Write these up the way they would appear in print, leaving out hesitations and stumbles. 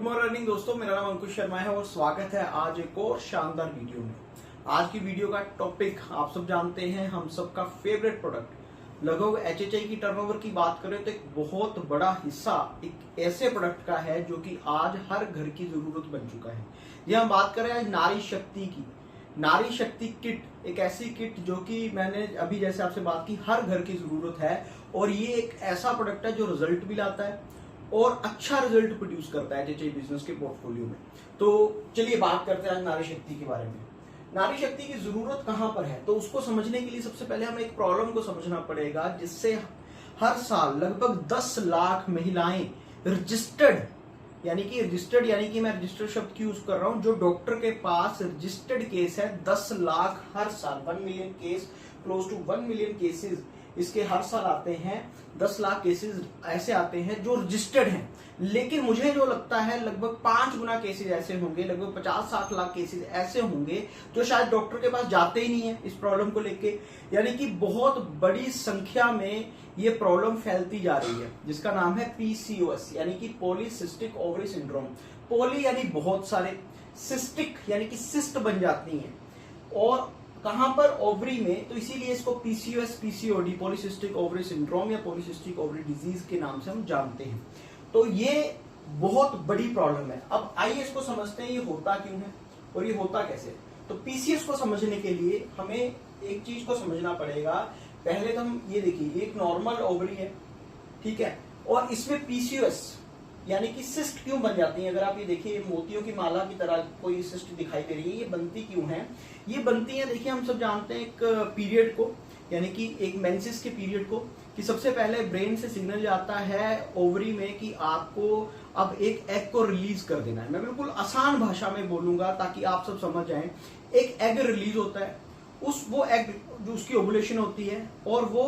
Morning दोस्तों, मेरा नाम अंकुश शर्मा है और स्वागत है आज एक और शानदार वीडियो में। आज की वीडियो का टॉपिक आप सब जानते हैं, हम सबका फेवरेट प्रोडक्ट लगभग एचएचआई की टर्नओवर की बात करें तो एक बहुत बड़ा हिस्सा एक ऐसे प्रोडक्ट का है जो कि आज हर घर की जरूरत बन चुका है। ये हम बात करें आज नारी शक्ति की। नारी शक्ति किट एक ऐसी किट जो कि मैंने अभी जैसे आपसे बात की हर घर की जरूरत है और ये एक ऐसा प्रोडक्ट है जो रिजल्ट भी लाता है और अच्छा रिजल्ट प्रोड्यूस करता है एचएचआई बिजनेस के पोर्टफोलियो में। तो चलिए बात करते हैं नारी शक्ति के बारे में। नारी शक्ति की जरूरत कहां पर है, तो उसको समझने के लिए सबसे पहले हमें एक प्रॉब्लम को समझना पड़ेगा, जिससे हर साल लगभग 10 लाख महिलाएं रजिस्टर्ड यानी कि मैं रजिस्टर्ड शब्द की यूज कर रहा हूं, जो डॉक्टर के पास रजिस्टर्ड केस है 10 लाख हर साल, 1 million case, close to 1 million cases इसके हर साल आते हैं। 10 लाख केसेस ऐसे आते हैं जो रजिस्टर्ड हैं, लेकिन मुझे जो लगता है लगभग 5 गुना केसेस ऐसे होंगे, लगभग 50-60 लाख केसेस ऐसे होंगे जो शायद डॉक्टर के पास जाते ही नहीं है इस प्रॉब्लम को लेके। यानी कि बहुत बड़ी संख्या में ये प्रॉब्लम फैलती जा रही है, जिसका नाम है पीसीओएस यानी कि पॉलीसिस्टिक ओवरी सिंड्रोम। पॉली यानी बहुत सारे, सिस्टिक यानी कि सिस्ट बन जाती हैं और कहां पर, ओवरी में, तो इसीलिए इसको PCOS PCOD polycystic ovary syndrome या पॉलीसिस्टिक ओवरी डिजीज के नाम से हम जानते हैं। तो ये बहुत बड़ी प्रॉब्लम है। अब आइए इसको समझते हैं ये होता क्यों है और ये होता कैसे। तो पीसीओएस को समझने के लिए हमें एक चीज को समझना पड़ेगा। पहले तो हम ये देखिए, एक नॉर्मल ओवरी है, ठीक है, और इसमें पीसीओएस यानी कि सिस्ट क्यों बन जाती है। अगर आप ये देखिए, मोतियों की माला की तरह कोई सिस्ट दिखाई दे रही है, ये बनती क्यों है? ये बनती है, देखिए हम सब जानते हैं एक पीरियड को, यानी कि एक मेंसेस के पीरियड को, कि सबसे पहले ब्रेन से सिग्नल जाता है ओवरी में कि आपको अब एक एग को रिलीज कर देना है। मैं बिल्कुल आसान भाषा में बोलूंगा ताकि आप सब समझ जाएं। एक एग रिलीज होता है, वो एग जो उसकी ओवुलेशन होती है और वो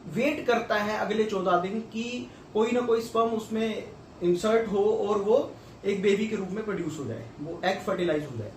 वेट करता है अगले 14 दिन की कोई ना कोई स्पर्म उसमें इंसर्ट हो और वो एक बेबी के रूप में प्रोड्यूस हो जाए, वो एग फर्टिलाइज हो जाए।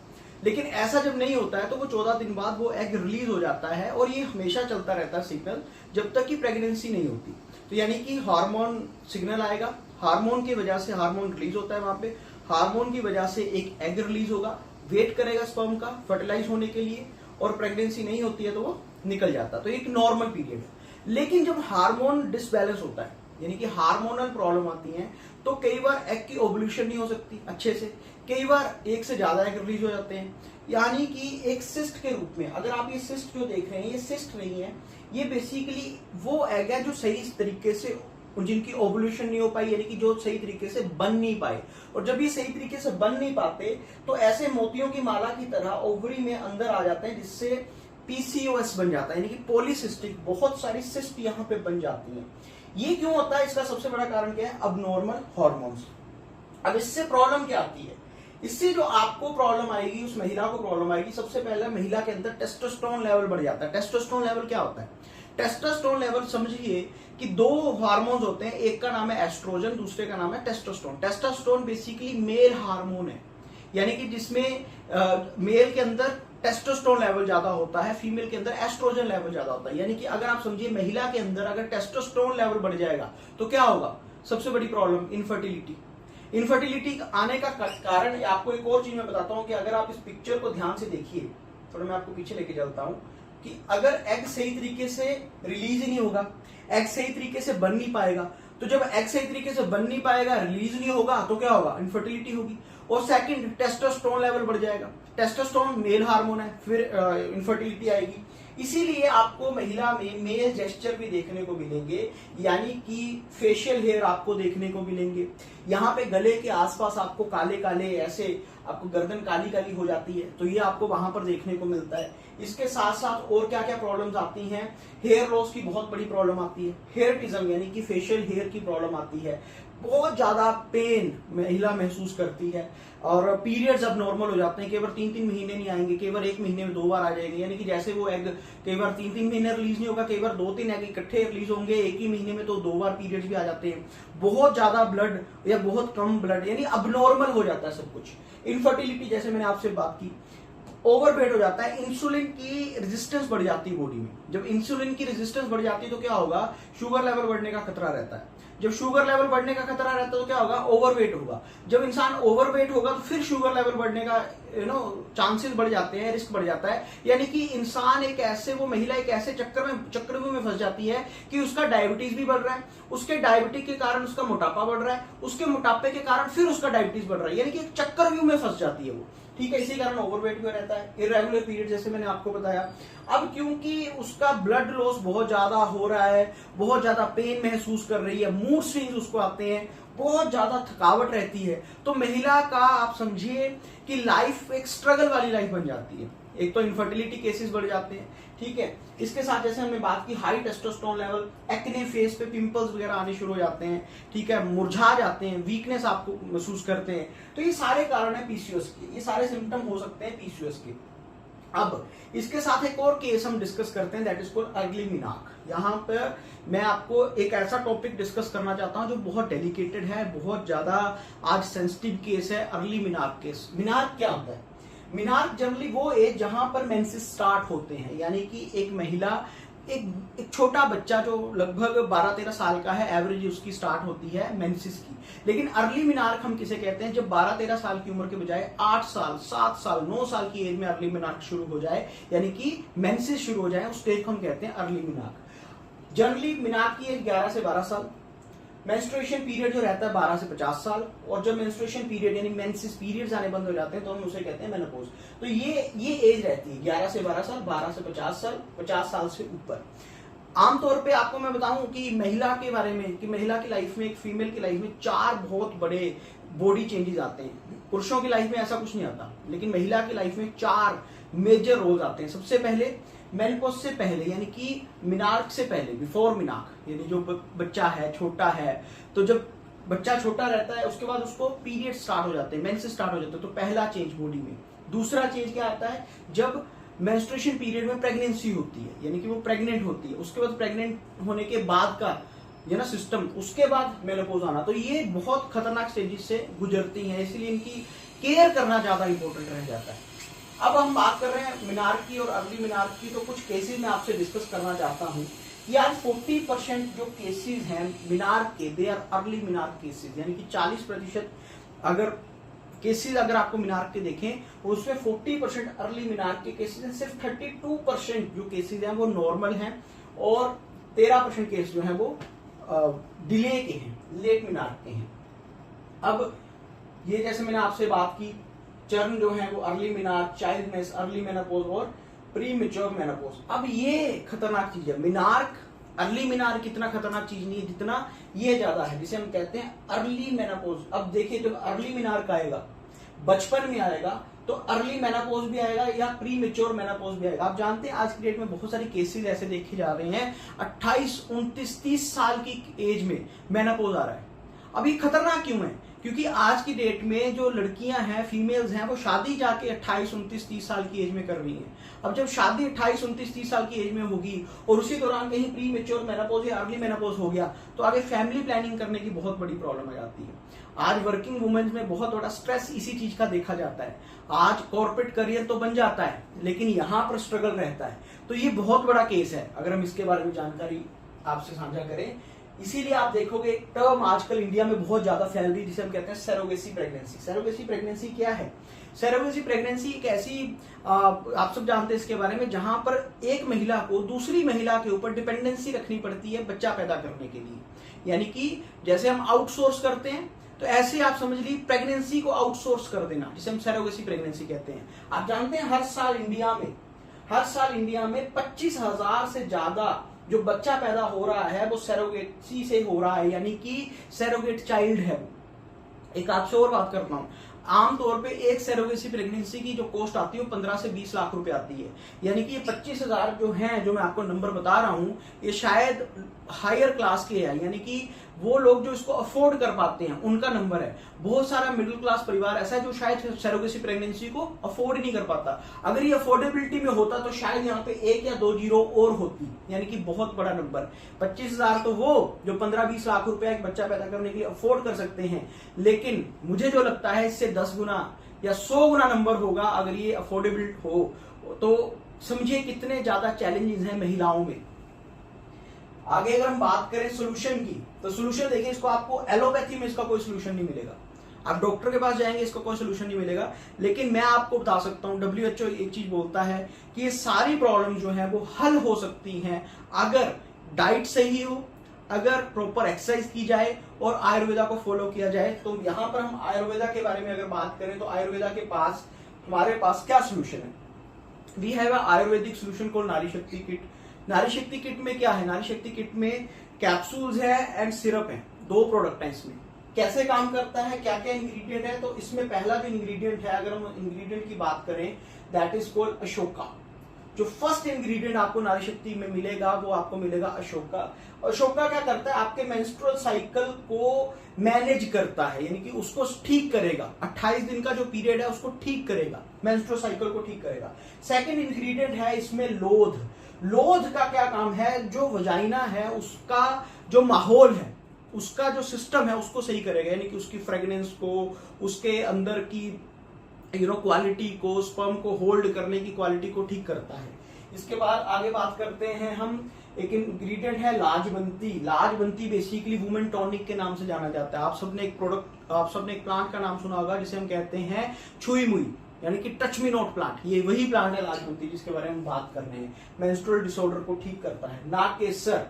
लेकिन ऐसा जब नहीं होता है तो वो 14 दिन बाद वो एग रिलीज हो जाता है और ये हमेशा चलता रहता है सिग्नल जब तक कि प्रेगनेंसी नहीं होती। तो यानी कि हार्मोन सिग्नल आएगा, हार्मोन की वजह से हार्मोन रिलीज होता है, वहां पे हार्मोन की वजह से एक एग रिलीज होगा, वेट करेगा स्पर्म का फर्टिलाइज होने के लिए, और प्रेगनेंसी नहीं होती है तो वो निकल जाता है। तो एक नॉर्मल पीरियड है। लेकिन जब हार्मोन डिसबैलेंस होता है यानी कि हार्मोनल प्रॉब्लम आती है तो कई बार एग की ओवुलेशन नहीं हो सकती अच्छे से, कई बार एक से ज्यादा एग रिलीज हो जाते हैं। यानी कि एक सिस्ट के रूप में, अगर आप ये सिस्ट जो देख रहे हैं, ये सिस्ट नहीं है, ये बेसिकली वो एग है जो सही तरीके से, जिनकी ओवुलेशन नहीं हो पाई, यानी कि जो सही तरीके से बन नहीं पाए। और जब ये सही तरीके से बन नहीं पाते तो ऐसे मोतियों की माला की तरह ओवरी में अंदर आ जाते हैं, जिससे पीसीओएस बन जाता है, यानी कि पॉलीसिस्टिक, बहुत सारी सिस्ट यहाँ पे बन जाती हैं। ये क्यों होता है? इसका सबसे बड़ा कारण क्या है? Abnormal hormones. अब इससे प्रॉब्लम क्या आती है? इससे जो आपको प्रॉब्लम आएगी, उस महिला को प्रॉब्लम आएगी, सबसे पहले महिला के अंदर टेस्टोस्टेरोन लेवल बढ़ जाता है। टेस्टोस्टेरोन लेवल क्या होता है? टेस्टोस्टेरोन लेवल समझिए कि 2 हार्मोन्स होते हैं, एक का नाम है एस्ट्रोजन, दूसरे का नाम है testosterone. Testosterone basically male hormone है, यानी कि जिसमें मेल के अंदर टेस्टोस्टेरोन लेवल ज्यादा होता है, फीमेल के अंदर एस्ट्रोजन लेवल ज्यादा होता है। यानी कि अगर आप समझिए महिला के अंदर अगर टेस्टोस्टेरोन लेवल बढ़ जाएगा तो क्या होगा? सबसे बड़ी प्रॉब्लम इनफर्टिलिटी। इनफर्टिलिटी आने का कारण आपको एक और चीज मैं बताता हूं कि अगर आप इस पिक्चर को ध्यान से देखिए, थोड़ा मैं आपको पीछे लेके चलता हूं, कि अगर एग सही तरीके से रिलीज ही नहीं होगा, एग सही तरीके से बन नहीं पाएगा, तो जब एग सही तरीके से बन नहीं पाएगा, रिलीज नहीं होगा, तो क्या होगा? इनफर्टिलिटी होगी। और सेकंड, टेस्टोस्टेरोन लेवल बढ़ जाएगा। टेस्टोस्टेरोन मेल हार्मोन है, फिर इनफर्टिलिटी आएगी। इसीलिए आपको महिला में मेल जेस्चर भी देखने को मिलेंगे, यानी कि फेशियल हेयर आपको देखने को मिलेंगे। यहाँ पे गले के आसपास आपको काले काले ऐसे, आपको गर्दन काली काली हो जाती है, तो ये आपको वहां पर देखने को मिलता है। इसके साथ साथ और क्या क्या प्रॉब्लम्स आती हैं? हेयर लॉस की बहुत बड़ी प्रॉब्लम आती है, हेयरटिज्म यानी कि फेशियल हेयर की प्रॉब्लम आती है, बहुत ज्यादा पेन महिला महसूस करती है, और पीरियड्स अब नॉर्मल हो जाते हैं, केवल 3-3 महीने नहीं आएंगे, केवल 1 महीने में 2 बार आ जाएंगे। यानी कि जैसे वो एग कई बार 3-3 महीने रिलीज नहीं होगा, कई बार 2-3 एग इकट्ठे रिलीज होंगे एक ही महीने में, तो 2 बार पीरियड्स भी आ जाते हैं। बहुत ज्यादा ब्लड या बहुत कम ब्लड, यानी अबनॉर्मल हो जाता है सब कुछ। इनफर्टिलिटी, जैसे मैंने आपसे बात की, ओवरवेट हो जाता है, इंसुलिन की रेजिस्टेंस बढ़ जाती है बॉडी में। जब इंसुलिन की रेजिस्टेंस बढ़ जाती है तो क्या होगा? शुगर लेवल बढ़ने का खतरा रहता है। जब शुगर लेवल बढ़ने का खतरा रहता है तो क्या होगा, ओवरवेट होगा। जब इंसान ओवरवेट होगा तो फिर शुगर लेवल बढ़ने का चांसेस बढ़ जाते हैं, रिस्क बढ़ जाता है। यानी कि इंसान वो महिला एक ऐसे चक्रव्यूह में फंस जाती है कि उसका डायबिटीज भी बढ़ रहा है, उसके डायबिटीज के कारण उसका मोटापा बढ़ रहा है, उसके मोटापे के कारण फिर उसका डायबिटीज बढ़ रहा है, यानी कि एक चक्रव्यूह में फंस जाती है वो। ठीक है, इसी कारण ओवरवेट भी रहता है, इरेगुलर पीरियड जैसे मैंने आपको बताया। अब क्योंकि उसका ब्लड लॉस बहुत ज्यादा हो रहा है, बहुत ज्यादा पेन महसूस कर रही है, मूड स्विंग्स उसको आते हैं, बहुत ज्यादा थकावट रहती है, तो महिला का आप समझिए कि लाइफ एक स्ट्रगल वाली लाइफ बन जाती है। एक तो इनफर्टिलिटी केसेस बढ़ जाते हैं, ठीक है। इसके साथ जैसे हमने बात की high testosterone level, acne, face पे पिंपल्स वगैरह आने शुरू हो जाते हैं, ठीक है, मुरझा जाते हैं, वीकनेस आपको महसूस करते हैं। तो ये सारे कारण है पीसीओएस के, ये सारे सिम्टम हो सकते हैं पीसीओएस के। अब इसके साथ एक और केस हम डिस्कस करते हैं, that is called early menarche. यहाँ पर मैं आपको एक ऐसा टॉपिक डिस्कस करना चाहता हूं जो बहुत डेलिकेटेड है, बहुत ज्यादा आज सेंसिटिव केस है, अर्ली मेनार्क केस। मेनार्क क्या होता है? मेनार्क जनरली वो एज जहां पर मेंसेस स्टार्ट होते हैं, यानी कि एक महिला, एक छोटा बच्चा जो लगभग 12-13 साल का है, एवरेज उसकी स्टार्ट होती है मेंसेस की। लेकिन अर्ली मेनार्क हम किसे कहते हैं? जब 12-13 साल की उम्र के बजाय 8 साल, 7 साल, 9 साल की एज में अर्ली मेनार्क शुरू हो जाए, यानी कि मेंसेस शुरू हो जाए, उस स्टेज को हम कहते हैं अर्ली मेनार्क। जनरली मेनार्क की एज 11 से 12 साल, मेंस्ट्रुएशन पीरियड जो रहता है 12 से 50 साल, और जब मेंस्ट्रुएशन पीरियड यानी मेंसेस पीरियड्स आने बंद हो जाते हैं तो हम उसे कहते हैं मेनोपॉज। तो ये एज रहती है 11 से 12 साल, 12 से 50 साल, 50 साल से ऊपर। आमतौर पे आपको मैं बताऊं कि महिला के बारे में, कि महिला की लाइफ में, एक फीमेल की लाइफ में 4 बहुत बड़े बॉडी चेंजेस आते हैं। पुरुषों की लाइफ में ऐसा कुछ नहीं आता, लेकिन महिला की लाइफ में 4 मेजर रोल्स आते हैं। सबसे पहले मेनोपॉज से पहले, यानी कि मेनार्क से पहले, बिफोर मेनार्क, यानी जो बच्चा है, छोटा है, तो जब बच्चा छोटा रहता है उसके बाद उसको पीरियड स्टार्ट हो जाते हैं, मेंसेस स्टार्ट हो जाते हैं, तो पहला चेंज बॉडी में। दूसरा चेंज क्या आता है? जब मेंस्ट्रुएशन पीरियड में प्रेगनेंसी होती है, यानी कि वो प्रेग्नेंट होती है, उसके बाद प्रेग्नेंट होने के बाद का ये ना सिस्टम, उसके बाद मेनोपॉज आना। तो ये बहुत खतरनाक स्टेजेस से गुजरती हैं, इसलिए इनकी केयर करना ज्यादा इंपॉर्टेंट रह जाता है। अब हम बात कर रहे हैं मेनार्क की और अर्ली मेनार्क की, तो कुछ केसेस मैं आपसे डिस्कस करना चाहता हूं कि आज 40% जो केसेस हैं मेनार्क के, they are early menarche cases, यानी कि 40% अगर केसेस अगर आपको मेनार्क के देखें उसमें 40% अर्ली मेनार्क के केसेस हैं। सिर्फ 32% जो केसेस हैं वो नॉर्मल हैं, और 13% केस जो हैं वो डिले के हैं, लेट मेनार्क के हैं। अब ये जैसे मैंने आपसे बात की, चरण जो है वो अर्ली मेनार्क, चाइल्डनेस, अर्ली मेनोपॉज और प्री मैच्योर मेनोपॉज। अब ये खतरनाक चीज है। मेनार्क, अर्ली मेनार्क इतना खतरनाक चीज नहीं है जितना ये ज्यादा है, जिसे हम कहते हैं अर्ली मेनोपॉज। अब देखिए, जब अर्ली मेनार्क आएगा, बचपन में आएगा, तो अर्ली मेनोपॉज भी आएगा या प्री मैच्योर मेनोपॉज भी आएगा। आप जानते हैं आज की डेट में बहुत सारे केसेस ऐसे देखे जा रहे हैं 28, 29, 30 साल की एज में मेनोपॉज आ रहा है। अब ये खतरनाक क्यों है? क्योंकि आज की डेट में जो लड़कियां हैं, फीमेल्स हैं, वो शादी जाके 28, 29, 30 साल की एज में कर रही हैं। अब जब शादी 28, 29, 30 साल की एज में होगी और उसी दौरान कहीं प्री मैच्योर मेनोपॉज या अर्ली मेनोपॉज हो गया, तो आगे फैमिली प्लानिंग करने की बहुत बड़ी प्रॉब्लम आ जाती है। आज वर्किंग वुमेन्स में बहुत बड़ा स्ट्रेस इसी चीज का देखा जाता है। आज कॉर्पोरेट करियर तो बन जाता है, लेकिन यहाँ पर स्ट्रगल रहता है। तो ये बहुत बड़ा केस है, अगर हम इसके बारे में जानकारी आपसे साझा करें। इसीलिए आप देखोगे एक टर्म आजकल इंडिया में बहुत ज्यादा फैल रही है, जिसे हम कहते हैं सरोगेसी प्रेगनेंसी। सरोगेसी प्रेगनेंसी क्या है? सरोगेसी प्रेगनेंसी एक ऐसी, आप सब जानते हैं इसके बारे में, जहां पर एक महिला को दूसरी महिला के ऊपर डिपेंडेंसी रखनी पड़ती है बच्चा पैदा करने के लिए। यानी कि जैसे हम आउटसोर्स करते हैं, तो ऐसे आप समझ लीजिए प्रेगनेंसी को आउटसोर्स कर देना, जिसे हम सरोगेसी प्रेगनेंसी कहते हैं। आप जानते हैं हर साल इंडिया में 25,000 से ज्यादा जो बच्चा पैदा हो रहा है वो सरोगेसी से हो रहा है, यानी कि सरोगेट चाइल्ड है। एक आपसे और बात करता हूं, आमतौर पे एक सरोगेसी प्रेगनेंसी की जो कॉस्ट आती है वो 15 से 20 लाख रुपए आती है। यानी कि ये 25,000 जो हैं, जो मैं आपको नंबर बता रहा हूं, ये शायद हायर क्लास के हैं, यानी कि वो लोग जो इसको अफोर्ड कर पाते हैं उनका नंबर है। बहुत सारा मिडिल क्लास परिवार ऐसा है जो शायद सरोगेसी प्रेगनेंसी को अफोर्ड ही नहीं कर पाता। अगर ये अफोर्डेबिलिटी में होता तो शायद यहाँ पे 1 या 2 जीरो और होती, यानी कि बहुत बड़ा नंबर। 25,000 तो वो जो 15-20 लाख रुपया एक बच्चा पैदा करने के लिए अफोर्ड कर सकते हैं, लेकिन मुझे जो लगता है इससे 10 गुना या 100 गुना नंबर होगा अगर ये अफोर्डेबल हो। तो समझिए कितने ज्यादा चैलेंजेस हैं महिलाओं में। आगे अगर हम बात करें सोल्यूशन की, तो सोल्यूशन देखिए, इसको आपको एलोपैथी में इसका कोई सोल्यूशन नहीं मिलेगा। आप डॉक्टर के पास जाएंगे इसका कोई सोल्यूशन नहीं मिलेगा, लेकिन मैं आपको बता सकता हूं WHO एक चीज बोलता है कि ये सारी प्रॉब्लम जो है वो हल हो सकती हैं अगर डाइट सही हो, अगर प्रॉपर एक्सरसाइज की जाए और आयुर्वेदा को फॉलो किया जाए। तो यहां पर हम आयुर्वेदा के बारे में अगर बात करें तो आयुर्वेदा के पास हमारे पास क्या सोल्यूशन है? We have ayurvedic solution called Nari Shakti kit. नारी शक्ति किट में क्या है? नारी शक्ति किट में कैप्सूल्स है एंड सिरप है, 2 प्रोडक्ट है इसमें। कैसे काम करता है, क्या क्या इंग्रेडिएंट है? तो इसमें पहला जो इंग्रेडिएंट है, अगर हम इंग्रेडिएंट की बात करें, दैट इज कॉल्ड अशोका। जो फर्स्ट इंग्रेडिएंट आपको नारी शक्ति में मिलेगा वो आपको मिलेगा अशोका। अशोका क्या करता है? आपके मेंस्ट्रुअल साइकिल को मैनेज करता है, यानी कि उसको ठीक करेगा। 28 दिन का जो पीरियड है उसको ठीक करेगा, मेंस्ट्रुअल साइकिल को ठीक करेगा। सेकंड इंग्रेडिएंट है इसमें लोध। लोध का क्या काम है? जो वजाइना है उसका जो माहौल है, उसका जो सिस्टम है उसको सही करेगा, यानी कि उसकी फ्रेग्रेंस को, उसके अंदर की क्वालिटी को, स्पर्म को होल्ड करने की क्वालिटी को ठीक करता है। इसके बाद आगे बात करते हैं हम, एक इंग्रेडिएंट है लाजवंती। लाजवंती बेसिकली वुमेन टॉनिक के नाम से जाना जाता है। आप सबने एक प्लांट का नाम सुना होगा जिसे हम कहते हैं छुई मुई, यानी कि टच मी नॉट प्लांट। ये वही प्लांट है लाजवंती जिसके बारे में हम बात कर रहे हैं। मेंस्ट्रुअल डिसऑर्डर को ठीक करता है। नागकेसर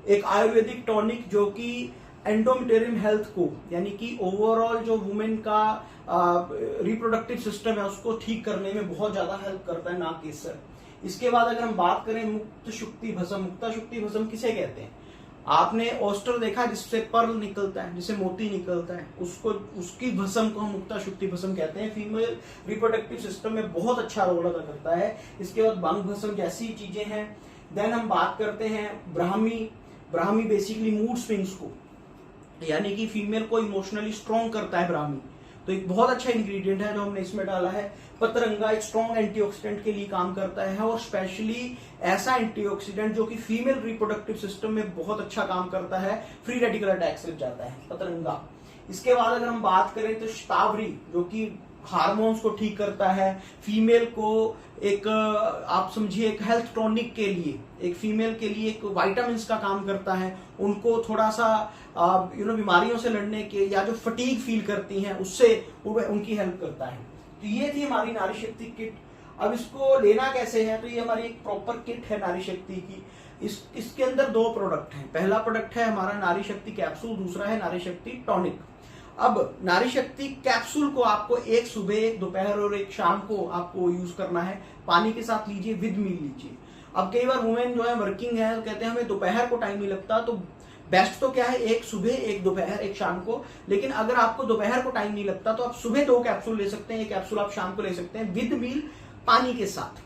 एक आयुर्वेदिक टॉनिक जो कि एंडोमेट्रियम हेल्थ को, यानी कि ओवरऑल जो वुमेन का रिप्रोडक्टिव सिस्टम है उसको ठीक करने में बहुत ज्यादा हेल्प करता है नागकेसर। इसके बाद अगर हम बात करें मुक्त शुक्ति भस्म। मुक्ता शुक्ति भस्म किसे कहते हैं? आपने ऑस्टर देखा जिससे पर्ल निकलता है, जिससे मोती निकलता है, उसकी भस्म को हम मुक्ता शुक्ति भस्म कहते हैं। फीमेल रिप्रोडक्टिव सिस्टम में बहुत अच्छा रोल अदा करता है। इसके बाद भंग भस्म जैसी चीजें हैं। देन हम बात करते हैं Brahmi. Brahmi basically mood swings को, यानी कि फीमेल को इमोशनली स्ट्रॉन्ग करता है ब्राह्मी। तो एक बहुत अच्छा इंग्रेडिएंट है जो हमने इसमें डाला है। पतरंगा एक स्ट्रॉन्ग एंटीऑक्सीडेंट के लिए काम करता है, और स्पेशली ऐसा एंटीऑक्सीडेंट जो कि फीमेल रिप्रोडक्टिव सिस्टम में बहुत अच्छा काम करता है, फ्री रेडिकल अटैक से जाता है पतरंगा। इसके बाद अगर हम बात करें तो शतावरी, जो कि हार्मोन्स को ठीक करता है, फीमेल को एक आप समझिए एक हेल्थ टॉनिक के लिए, एक फीमेल के लिए एक विटामिन का काम करता है, उनको थोड़ा सा बीमारियों से लड़ने के, या जो फटीग फील करती हैं उससे उनकी हेल्प करता है। तो ये थी हमारी नारी शक्ति किट। अब इसको लेना कैसे है? तो ये हमारी एक प्रॉपर किट है नारी शक्ति की। इसके अंदर 2 प्रोडक्ट हैं। पहला प्रोडक्ट है हमारा नारी शक्ति कैप्सूल, दूसरा है नारी शक्ति टॉनिक। अब नारी शक्ति कैप्सूल को आपको एक सुबह, एक दोपहर और एक शाम को आपको यूज करना है। पानी के साथ लीजिए, विद मील लीजिए। अब कई बार वुमेन जो है वर्किंग है तो कहते हैं हमें दोपहर को टाइम नहीं लगता, तो बेस्ट तो क्या है, एक सुबह, एक दोपहर, एक शाम को। लेकिन अगर आपको दोपहर को टाइम नहीं लगता तो आप सुबह 2 कैप्सूल ले सकते हैं, एक कैप्सूल आप शाम को ले सकते हैं, विद मील पानी के साथ।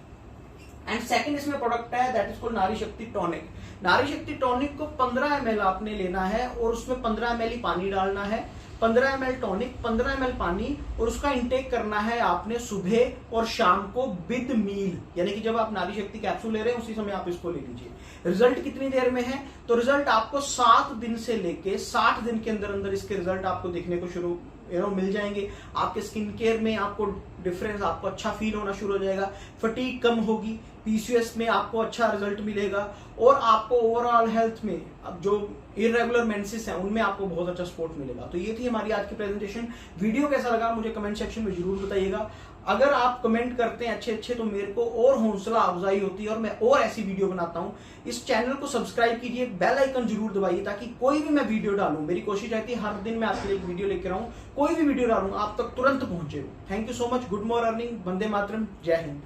एंड सेकंड इसमें प्रोडक्ट है दैट इज कॉल्ड नारी शक्ति टॉनिक। नारी शक्ति टॉनिक को 15 ml आपने लेना है और उसमें 15 ml ही पानी डालना है। 15 ml टॉनिक, 15 ml पानी, और उसका इंटेक करना है आपने सुबह और शाम को विद मील, यानी कि जब आप नारी शक्ति कैप्सूल ले रहे हैं उसी समय आप इसको ले लीजिए। रिजल्ट कितनी देर में है? तो रिजल्ट आपको 7 दिन से लेके 60 दिन के अंदर अंदर इसके रिजल्ट आपको देखने को शुरू मिल जाएंगे। आपके स्किन केयर में आपको डिफरेंस, आपको अच्छा फील होना शुरू हो जाएगा, फटीग कम होगी, पीसीओएस में आपको अच्छा रिजल्ट मिलेगा, और आपको ओवरऑल हेल्थ में अब जो इरेगुलर मेंसेस हैं उनमें आपको बहुत अच्छा सपोर्ट मिलेगा। तो ये थी हमारी आज की प्रेजेंटेशन। वीडियो कैसा लगा मुझे कमेंट सेक्शन में जरूर बताइएगा। अगर आप कमेंट करते हैं अच्छे तो मेरे को और हौसला अफजाई होती है और मैं और ऐसी वीडियो बनाता हूं। इस चैनल को सब्सक्राइब कीजिए, बेल आइकन जरूर दबाइए, ताकि कोई भी मैं वीडियो डालूं, मेरी कोशिश रहती है हर दिन मैं आपके लिए एक वीडियो लेकर आऊं, कोई भी वीडियो डालूं आप तक तुरंत पहुंचे। Thank you so much. Good morning, वंदे मातरम, जय हिंद।